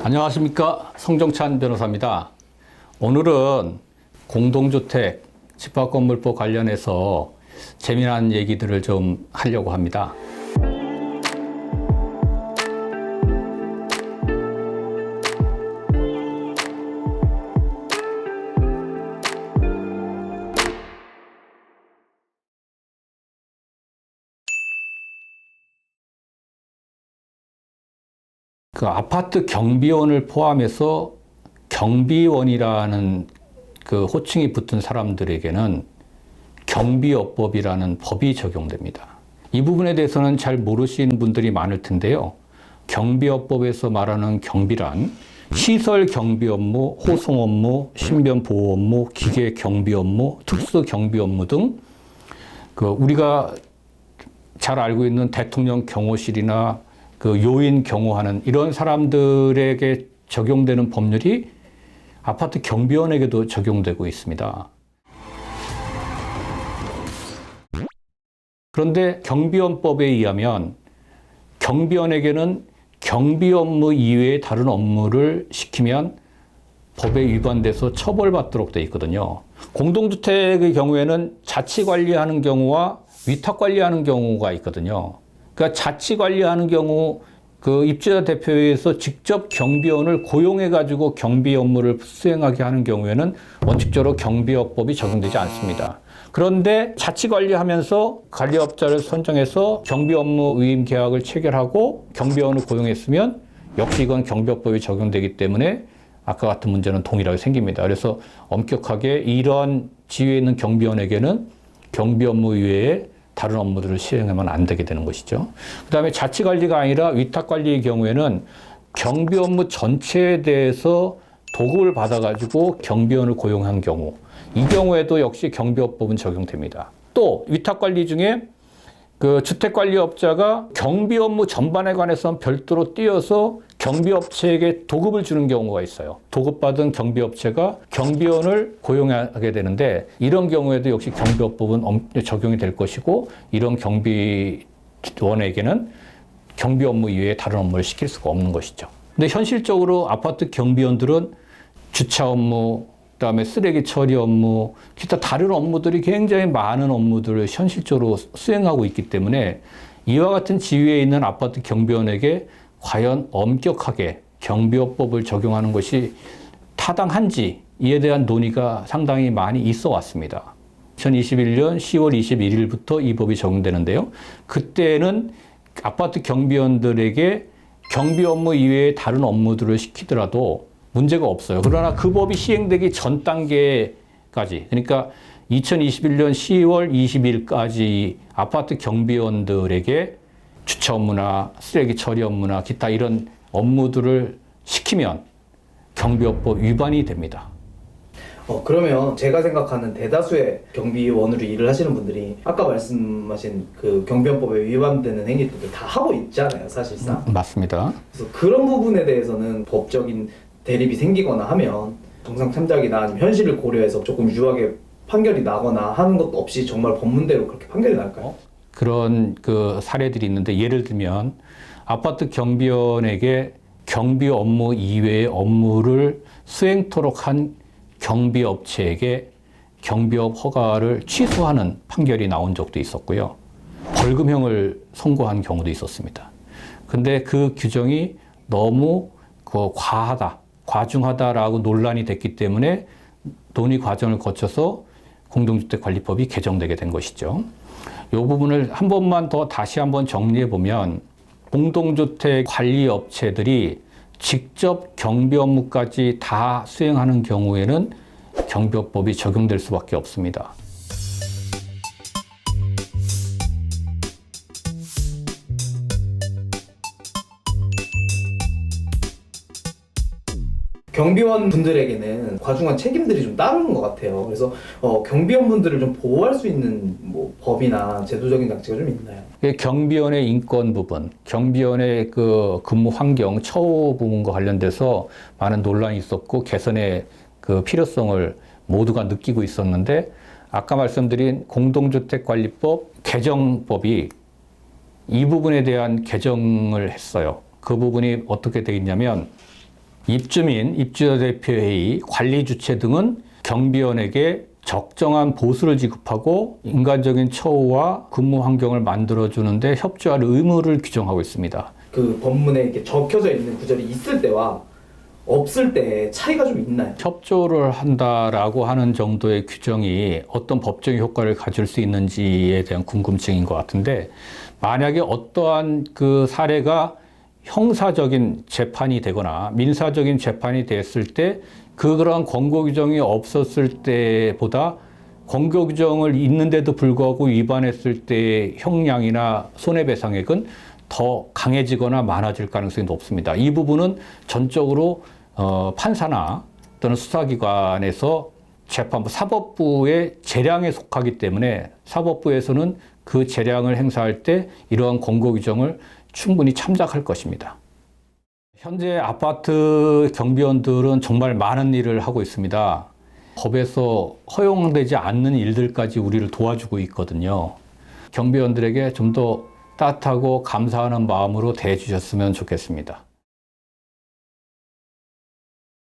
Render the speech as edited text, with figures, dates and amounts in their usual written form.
안녕하십니까, 성정찬 변호사입니다. 오늘은 공동주택 집합건물법 관련해서 재미난 얘기들을 좀 하려고 합니다. 그 아파트 경비원을 포함해서 경비원이라는 그 호칭이 붙은 사람들에게는 경비업법이라는 법이 적용됩니다. 이 부분에 대해서는 잘 모르시는 분들이 많을 텐데요. 경비업법에서 말하는 경비란 시설 경비 업무, 호송 업무, 신변 보호 업무, 기계 경비 업무, 특수 경비 업무 등 그 우리가 잘 알고 있는 대통령 경호실이나 그 요인 경호하는 이런 사람들에게 적용되는 법률이 아파트 경비원에게도 적용되고 있습니다. 그런데 경비원법에 의하면 경비원에게는 경비 업무 이외의 다른 업무를 시키면 법에 위반돼서 처벌받도록 되어 있거든요. 공동주택의 경우에는 자치관리하는 경우와 위탁관리하는 경우가 있거든요. 그러니까 자치관리하는 경우 그 입주자 대표회에서 직접 경비원을 고용해가지고 경비 업무를 수행하게 하는 경우에는 원칙적으로 경비업법이 적용되지 않습니다. 그런데 자치관리하면서 관리업자를 선정해서 경비 업무 위임 계약을 체결하고 경비원을 고용했으면 역시 이건 경비업법이 적용되기 때문에 아까 같은 문제는 동일하게 생깁니다. 그래서 엄격하게 이런 지위에 있는 경비원에게는 경비 업무 이외에 다른 업무들을 시행하면 안 되게 되는 것이죠. 그 다음에 자치관리가 아니라 위탁관리의 경우에는 경비 업무 전체에 대해서 도급을 받아가지고 경비원을 고용한 경우, 이 경우에도 역시 경비업법은 적용됩니다. 또 위탁관리 중에 그 주택관리업자가 경비 업무 전반에 관해서는 별도로 띄어서 경비업체에게 도급을 주는 경우가 있어요. 도급받은 경비업체가 경비원을 고용하게 되는데 이런 경우에도 역시 경비업법은 적용이 될 것이고 이런 경비원에게는 경비 업무 이외에 다른 업무를 시킬 수가 없는 것이죠. 근데 현실적으로 아파트 경비원들은 주차 업무, 그다음에 쓰레기 처리 업무, 기타 다른 업무들이 굉장히 많은 업무들을 현실적으로 수행하고 있기 때문에 이와 같은 지위에 있는 아파트 경비원에게 과연 엄격하게 경비업법을 적용하는 것이 타당한지 이에 대한 논의가 상당히 많이 있어 왔습니다. 2021년 10월 21일부터 이 법이 적용되는데요. 그때는 아파트 경비원들에게 경비 업무 이외에 다른 업무들을 시키더라도 문제가 없어요. 그러나 그 법이 시행되기 전 단계까지, 그러니까 2021년 10월 20일까지 아파트 경비원들에게 주차 업무나 쓰레기 처리 업무나 기타 이런 업무들을 시키면 경비업법 위반이 됩니다. 그러면 제가 생각하는 대다수의 경비원으로 일을 하시는 분들이 아까 말씀하신 그 경비원법에 위반되는 행위들을 다 하고 있잖아요, 사실상. 맞습니다. 그래서 그런 부분에 대해서는 법적인 대립이 생기거나 하면 정상 참작이나 아니면 현실을 고려해서 조금 유하게 판결이 나거나 하는 것도 없이 정말 법문대로 그렇게 판결이 날까요? 그런 그 사례들이 있는데 예를 들면 아파트 경비원에게 경비 업무 이외의 업무를 수행토록 한 경비업체에게 경비업 허가를 취소하는 판결이 나온 적도 있었고요. 벌금형을 선고한 경우도 있었습니다. 근데 그 규정이 너무 과중하다라고 논란이 됐기 때문에 논의 과정을 거쳐서 공동주택관리법이 개정되게 된 것이죠. 이 부분을 한 번만 더 다시 한번 정리해 보면 공동주택 관리 업체들이 직접 경비 업무까지 다 수행하는 경우에는 경비업법이 적용될 수밖에 없습니다. 경비원 분들에게는 과중한 책임들이 좀 따르는 것 같아요. 그래서 경비원 분들을 좀 보호할 수 있는 뭐 법이나 제도적인 장치가 좀 있나요? 경비원의 인권 부분, 경비원의 그 근무 환경, 처우 부분과 관련돼서 많은 논란이 있었고 개선의 그 필요성을 모두가 느끼고 있었는데 아까 말씀드린 공동주택관리법 개정법이 이 부분에 대한 개정을 했어요. 그 부분이 어떻게 되어 있냐면 입주민, 입주자 대표회의, 관리 주체 등은 경비원에게 적정한 보수를 지급하고 인간적인 처우와 근무 환경을 만들어주는데 협조할 의무를 규정하고 있습니다. 그 법문에 이렇게 적혀져 있는 구절이 있을 때와 없을 때 차이가 좀 있나요? 협조를 한다라고 하는 정도의 규정이 어떤 법적인 효과를 가질 수 있는지에 대한 궁금증인 것 같은데, 만약에 어떠한 그 사례가 형사적인 재판이 되거나 민사적인 재판이 됐을 때 그런 권고 규정이 없었을 때보다 권고 규정을 있는데도 불구하고 위반했을 때의 형량이나 손해배상액은 더 강해지거나 많아질 가능성이 높습니다. 이 부분은 전적으로 판사나 또는 수사기관에서 재판부, 사법부의 재량에 속하기 때문에 사법부에서는 그 재량을 행사할 때 이러한 권고 규정을 충분히 참작할 것입니다. 현재 아파트 경비원들은 정말 많은 일을 하고 있습니다. 법에서 허용되지 않는 일들까지 우리를 도와주고 있거든요. 경비원들에게 좀 더 따뜻하고 감사하는 마음으로 대해주셨으면 좋겠습니다.